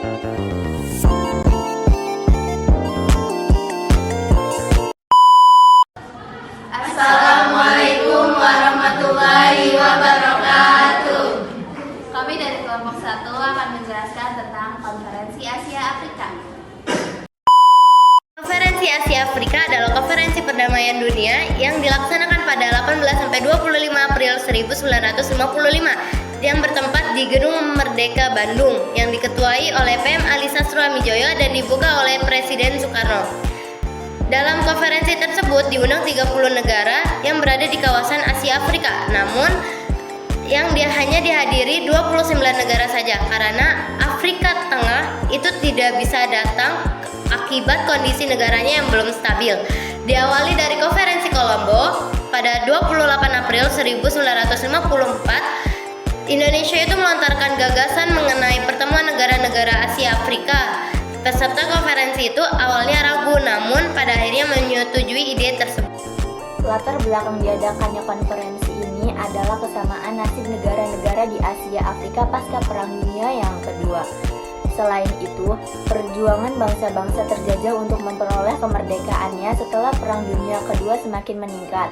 Assalamualaikum warahmatullahi wabarakatuh. Kami dari kelompok 1 akan menjelaskan tentang Konferensi Asia Afrika. Konferensi Asia Afrika adalah konferensi perdamaian dunia yang dilaksanakan pada 18-25 April 1955 yang bertempat di Gedung Merdeka Bandung yang diketuai oleh PM Ali Sastroamidjojo dan dibuka oleh Presiden Soekarno. Dalam konferensi tersebut diundang 30 negara yang berada di kawasan Asia Afrika, namun yang hanya dihadiri 29 negara saja karena Afrika Tengah itu tidak bisa datang akibat kondisi negaranya yang belum stabil. Diawali dari konferensi Kolombo pada 28 April 1954, Indonesia itu melontarkan gagasan mengenai pertemuan negara-negara Asia Afrika. Peserta konferensi itu awalnya ragu, namun pada akhirnya menyetujui ide tersebut. Latar belakang diadakannya konferensi ini adalah kesamaan nasib negara-negara di Asia Afrika pasca Perang Dunia yang Kedua. Selain itu, perjuangan bangsa-bangsa terjajah untuk memperoleh kemerdekaannya setelah Perang Dunia Kedua semakin meningkat.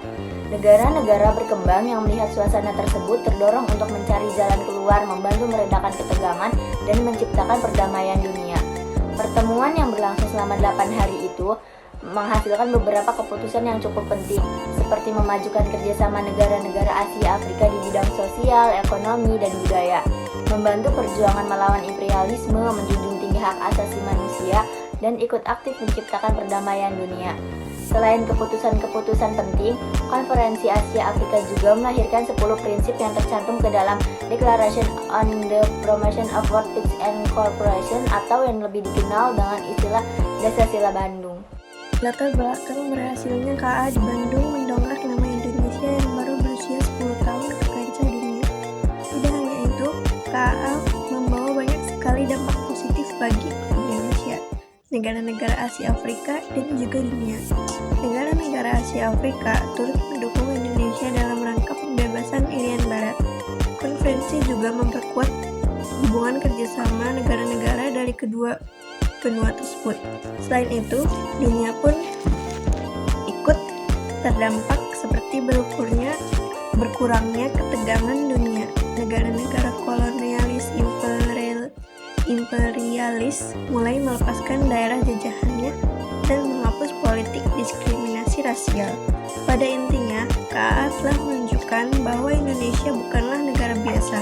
Negara-negara berkembang yang melihat suasana tersebut terdorong untuk mencari jalan keluar, membantu meredakan ketegangan, dan menciptakan perdamaian dunia. Pertemuan yang berlangsung selama 8 hari itu menghasilkan beberapa keputusan yang cukup penting, seperti memajukan kerjasama negara-negara Asia Afrika di bidang sosial, ekonomi, dan budaya, membantu perjuangan melawan imperialisme, menjunjung tinggi hak asasi manusia, dan ikut aktif menciptakan perdamaian dunia. Selain keputusan-keputusan penting, Konferensi Asia Afrika juga melahirkan 10 prinsip yang tercantum ke dalam Declaration on the Promotion of World Peace and Cooperation atau yang lebih dikenal dengan istilah Dasar-Sila Bandung. Latar belakang berhasilnya KA di Bandung mendongkrak nama Indonesia yang baru berusia 10 tahun ke kancah dunia. Tidak hanya itu, KA membawa banyak sekali dampak positif bagi Indonesia, negara-negara Asia Afrika, dan juga dunia. Negara-negara Asia Afrika turut mendukung Indonesia dalam rangka pembebasan Irian Barat. Konferensi juga memperkuat hubungan kerjasama negara-negara dari kedua benua tersebut. Selain itu, dunia pun ikut terdampak seperti berkurangnya ketegangan dunia. Negara-negara kolonialis imperialis mulai melepaskan daerah jajahannya dan menghapus politik diskriminasi rasial. Pada intinya, KA telah menunjukkan bahwa Indonesia bukanlah negara biasa.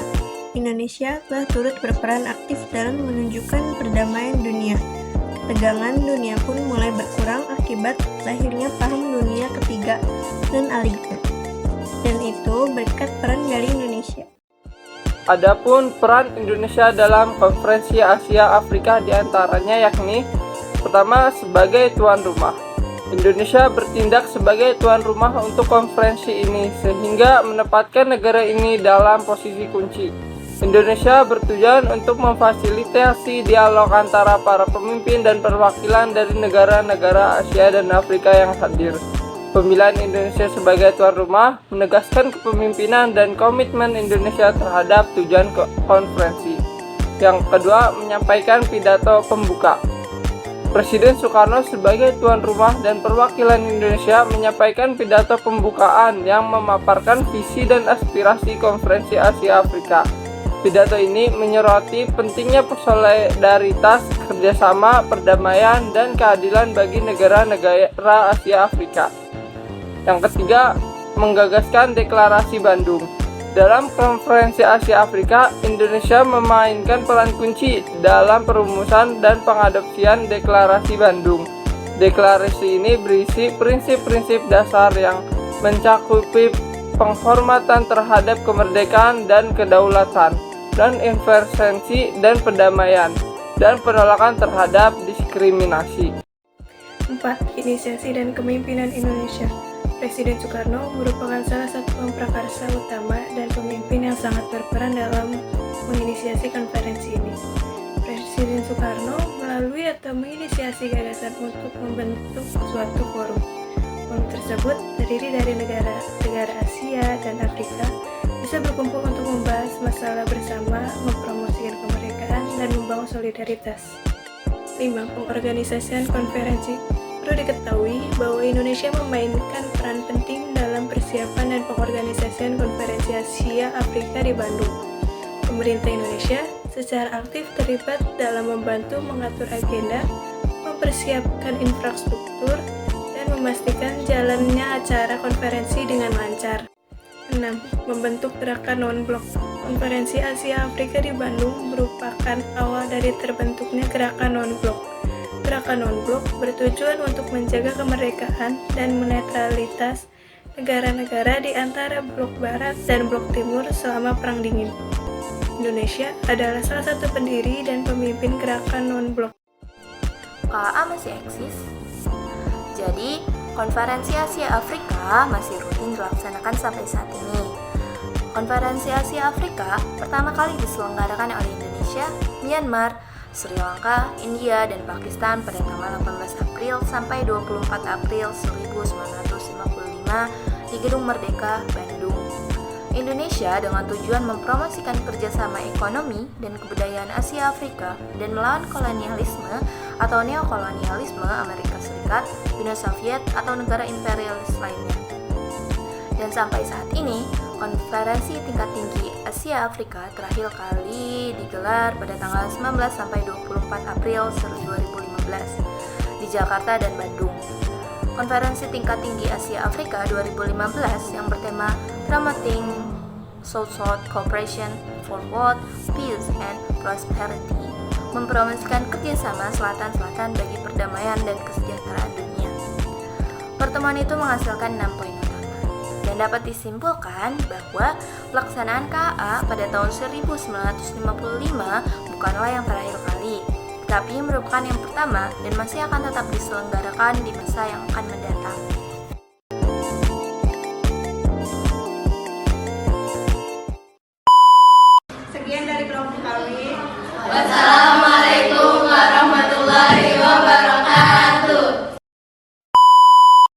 Indonesia telah turut berperan aktif dalam menunjukkan perdamaian dunia. Ketegangan dunia pun mulai berkurang akibat lahirnya paham dunia ketiga dan ALIGA. Dan itu berkat peran dari Indonesia. Adapun peran Indonesia dalam Konferensi Asia Afrika diantaranya yakni: pertama, sebagai tuan rumah. Indonesia bertindak sebagai tuan rumah untuk konferensi ini sehingga menempatkan negara ini dalam posisi kunci. Indonesia bertujuan untuk memfasilitasi dialog antara para pemimpin dan perwakilan dari negara-negara Asia dan Afrika yang hadir. Pemilihan Indonesia sebagai tuan rumah menegaskan kepemimpinan dan komitmen Indonesia terhadap tujuan konferensi. Yang kedua, menyampaikan pidato pembuka. Presiden Soekarno sebagai tuan rumah dan perwakilan Indonesia menyampaikan pidato pembukaan yang memaparkan visi dan aspirasi Konferensi Asia Afrika. Pidato ini menyoroti pentingnya solidaritas, kerjasama, perdamaian, dan keadilan bagi negara-negara Asia Afrika. Yang ketiga, menggagaskan Deklarasi Bandung. Dalam Konferensi Asia Afrika, Indonesia memainkan peran kunci dalam perumusan dan pengadopsian Deklarasi Bandung. Deklarasi ini berisi prinsip-prinsip dasar yang mencakupi penghormatan terhadap kemerdekaan dan kedaulatan, dan intervensi dan perdamaian, dan penolakan terhadap diskriminasi. 4. Inisiasi dan kepemimpinan Indonesia. Presiden Soekarno merupakan salah satu pemprakarsa utama dan pemimpin yang sangat berperan dalam menginisiasi konferensi ini. Presiden Soekarno melalui atau menginisiasi gagasan untuk membentuk suatu forum. Forum tersebut terdiri dari negara Asia dan Afrika, bisa berkumpul untuk membahas masalah bersama, mempromosikan kemerdekaan, dan membangun solidaritas. 5. Pengorganisasian konferensi. Perlu diketahui bahwa Indonesia memainkan peran penting dalam persiapan dan pengorganisasian konferensi Asia Afrika di Bandung. Pemerintah Indonesia secara aktif terlibat dalam membantu mengatur agenda, mempersiapkan infrastruktur, dan memastikan jalannya acara konferensi dengan lancar. 6. Membentuk gerakan non-blok. Konferensi Asia Afrika di Bandung merupakan awal dari terbentuknya gerakan non-blok. Gerakan non-blok bertujuan untuk menjaga kemerdekaan dan netralitas negara-negara di antara blok barat dan blok timur selama Perang Dingin. Indonesia adalah salah satu pendiri dan pemimpin gerakan non-blok. KAA masih eksis. Jadi, Konferensi Asia Afrika masih rutin dilaksanakan sampai saat ini. Konferensi Asia Afrika pertama kali diselenggarakan oleh Indonesia, Myanmar, Sri Lanka, India, dan Pakistan pada tanggal 18 April sampai 24 April 1955 di Gedung Merdeka, Bandung. Indonesia dengan tujuan mempromosikan kerjasama ekonomi dan kebudayaan Asia Afrika dan melawan kolonialisme atau neokolonialisme Amerika Serikat, Uni Soviet, atau negara imperialis lainnya. Dan sampai saat ini, konferensi tingkat tinggi Asia Afrika terakhir kali digelar pada tanggal 19 sampai 24 April 2015 di Jakarta dan Bandung. Konferensi tingkat tinggi Asia Afrika 2015 yang bertema Promoting South-South Cooperation for World Peace and Prosperity mempromosikan kerjasama selatan-selatan bagi perdamaian dan kesejahteraan dunia. Pertemuan itu menghasilkan 6 poin utama dan dapat disimpulkan bahwa pelaksanaan KAA pada tahun 1955 bukanlah yang terakhir kali, tapi merupakan yang pertama dan masih akan tetap diselenggarakan di masa yang akan mendatang.